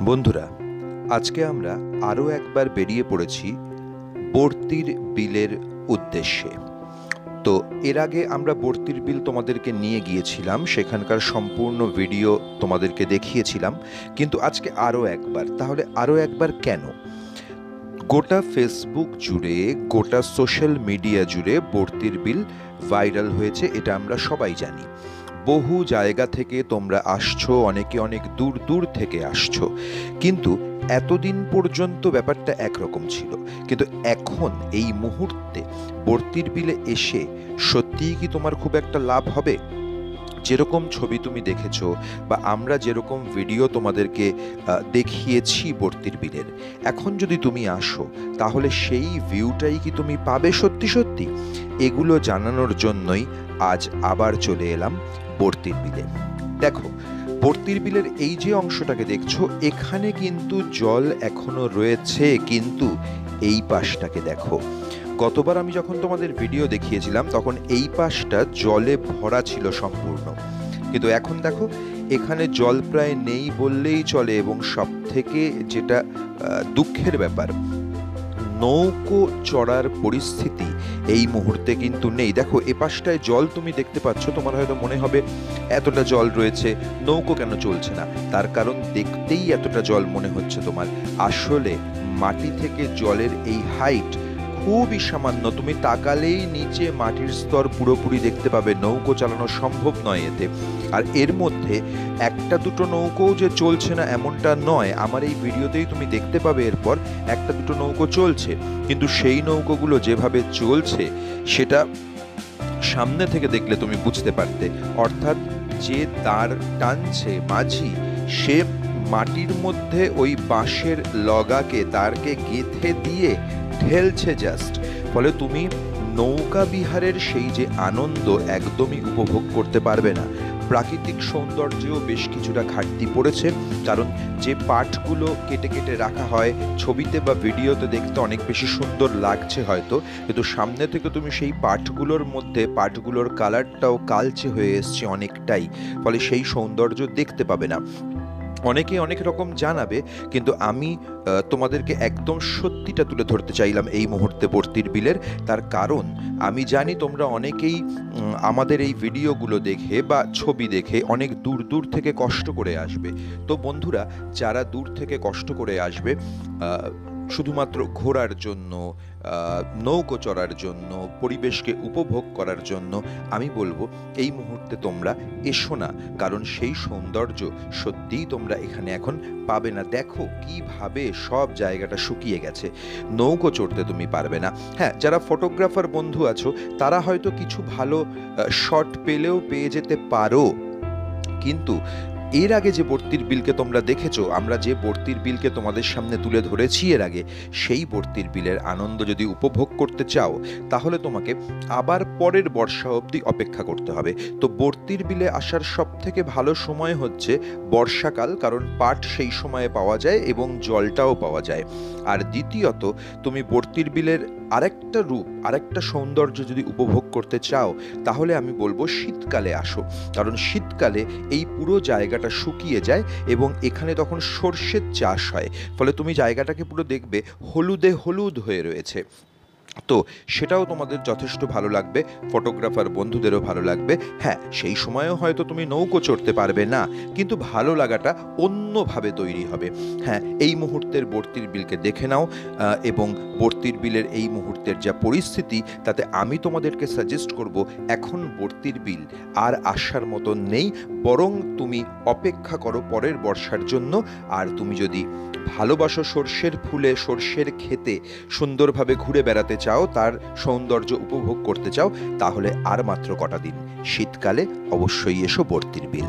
বন্ধুরা, আজকে আমরা আরও একবার বেরিয়ে পড়েছি বর্তির বিলের উদ্দেশ্যে। তো এর আগে আমরা বর্তির বিল তোমাদেরকে নিয়ে গিয়েছিলাম, সেখানকার সম্পূর্ণ ভিডিও তোমাদেরকে দেখিয়েছিলাম, কিন্তু আজকে আরও একবার। তাহলে আরও একবার কেন? গোটা ফেসবুক জুড়ে, গোটা সোশ্যাল মিডিয়া জুড়ে বর্তির বিল ভাইরাল হয়েছে, এটা আমরা সবাই জানি। বহু জায়গা থেকে তোমরা আসছো, অনেকে অনেক দূর দূর থেকে আসছো, কিন্তু এতদিন পর্যন্ত ব্যাপারটা একরকম ছিল। কিন্তু এখন এই মুহূর্তে বর্তির বিলে এসে সত্যিই কি তোমার খুব একটা লাভ হবে? যেরকম ছবি তুমি দেখেছো বা আমরা যেরকম ভিডিও তোমাদেরকে দেখিয়েছি বর্তির বিলের, এখন যদি তুমি আসো তাহলে সেই ভিউটাই কি তুমি পাবে সত্যি সত্যি? এগুলো জানানোর জন্যই আজ আবার চলে এলাম বর্তির বিলে। দেখো, বর্তির বিলের এই যে অংশটাকে দেখছো, এখানে কিন্তু জল এখনো রয়েছে, কিন্তু এই পাশটাকে দেখো। গতবার আমি যখন তোমাদের ভিডিও দেখিয়েছিলাম তখন এই পাশটা জলে ভরা ছিল সম্পূর্ণ, কিন্তু এখন দেখো এখানে জল প্রায় নেই বললেই চলে। এবং সব থেকে যেটা দুঃখের ব্যাপার, নৌকো চড়ার পরিস্থিতি এই মুহূর্তে কিন্তু নেই। দেখো, এ পাশটায় জল তুমি দেখতে পাচ্ছ, তোমার হয়তো মনে হবে এতটা জল রয়েছে, নৌকো কেন চলছে না? তার কারণ দেখতেই এতটা জল মনে হচ্ছে তোমার। আসলে মাটি থেকে জলের এই হাইট খুবই সামান্য, তুমি তাকালেই নিচে মাটির স্তর পুরোপুরি দেখতে পাবে, নৌকো চালানো সম্ভব নয় এতে। আর এর মধ্যে একটা দুটো নৌকোও যে চলছে না এমনটা নয়, আমার এই ভিডিওতেই তুমি দেখতে পাবে এরপর একটা দুটো নৌকো চলছে, কিন্তু সেই নৌকোগুলো যেভাবে চলছে সেটা সামনে থেকে দেখলে তুমি বুঝতে পারতে। অর্থাৎ যে দাঁড় টানছে মাঝি, সে মাটির মধ্যে ওই বাঁশের লগাকে, দাঁড়কে গেঁথে দিয়ে ঠেলছে জাস্ট। ফলে তুমি নৌকা বিহারের সেই যে আনন্দ একদমই উপভোগ করতে পারবে না। প্রাকৃতিক সৌন্দর্যেও বেশ কিছুটা ঘাটতি পড়েছে, কারণ যে পাটগুলো কেটে কেটে রাখা হয় ছবিতে বা ভিডিওতে দেখতে অনেক বেশি সুন্দর লাগছে হয়তো, কিন্তু সামনে থেকে তুমি সেই পাটগুলোর মধ্যে পাটগুলোর কালারটাও কালচে হয়ে এসছে অনেকটাই, ফলে সেই সৌন্দর্য দেখতে পাবে না। অনেকে অনেক রকম জানাবে, কিন্তু আমি তোমাদেরকে একদম সত্যিটা তুলে ধরতে চাইলাম এই মুহূর্তে বর্তির বিলের। তার কারণ আমি জানি তোমরা অনেকেই আমাদের এই ভিডিওগুলো দেখে বা ছবি দেখে অনেক দূর দূর থেকে কষ্ট করে আসবে। তো বন্ধুরা, যারা দূর থেকে কষ্ট করে আসবে শুধুমাত্র ঘোরার জন্য, নৌকো চড়ার জন্য, পরিবেশকে উপভোগ করার জন্য, আমি বলবো এই মুহূর্তে তোমরা এসো না, কারণ সেই সৌন্দর্য সত্যিই তোমরা এখানে এখন পাবে না। দেখো কিভাবে সব জায়গাটা শুকিয়ে গেছে, নৌকো চড়তে তুমি পারবে না। হ্যাঁ, যারা ফটোগ্রাফার বন্ধু আছো তারা হয়তো কিছু ভালো শট পেলেও পেয়ে যেতে পারো, কিন্তু এর আগে যে বর্তির বিলকে তোমরা দেখেছো, আমরা যে বর্তির বিলকে তোমাদের সামনে তুলে ধরেছি এর আগে, সেই বর্তির বিলের আনন্দ যদি উপভোগ করতে চাও তাহলে তোমাকে আবার পরের বর্ষা অবধি অপেক্ষা করতে হবে। তো বর্তির বিলে আসার সব থেকে ভালো সময় হচ্ছে বর্ষাকাল, কারণ পাট সেই সময়ে পাওয়া যায় এবং জলটাও পাওয়া যায়। আর দ্বিতীয়ত, তুমি বর্তির বিলের আরেকটা রূপ, আরেকটা সৌন্দর্য যদি উপভোগ করতে চাও তাহলে আমি বলবো শীতকালে আসো, কারণ শীতকালে এই পুরো জায়গাটা শুকিয়ে যায় এবং এখানে তখন সর্ষের চাষ হয়, ফলে তুমি জায়গাটাকে পুরো দেখবে হলুদে হলুদ হয়ে রয়েছে। তো সেটাও তোমাদের যথেষ্ট ভালো লাগবে, ফটোগ্রাফার বন্ধুদেরও ভালো লাগবে। হ্যাঁ, সেই সময়েও হয়তো তুমি নৌকো চড়তে পারবে না, কিন্তু ভালো লাগাটা অন্যভাবে তৈরি হবে। হ্যাঁ, এই মুহূর্তের বর্তির বিলকে দেখে নাও, এবং বর্তির বিলের এই মুহূর্তের যা পরিস্থিতি, তাতে আমি তোমাদেরকে সাজেস্ট করব এখন বর্তির বিল আর আসার মতো নেই, বরং তুমি অপেক্ষা করো পরের বর্ষার জন্য। আর তুমি যদি ভালোবাসো সর্ষের ফুলে, সর্ষের ক্ষেতে সুন্দরভাবে ঘুরে বেড়াতে চাও, তার সৌন্দর্য উপভোগ করতে চাও, তাহলে আর মাত্র কটা দিন, শীতকালে অবশ্যই এসো বর্তির বিল।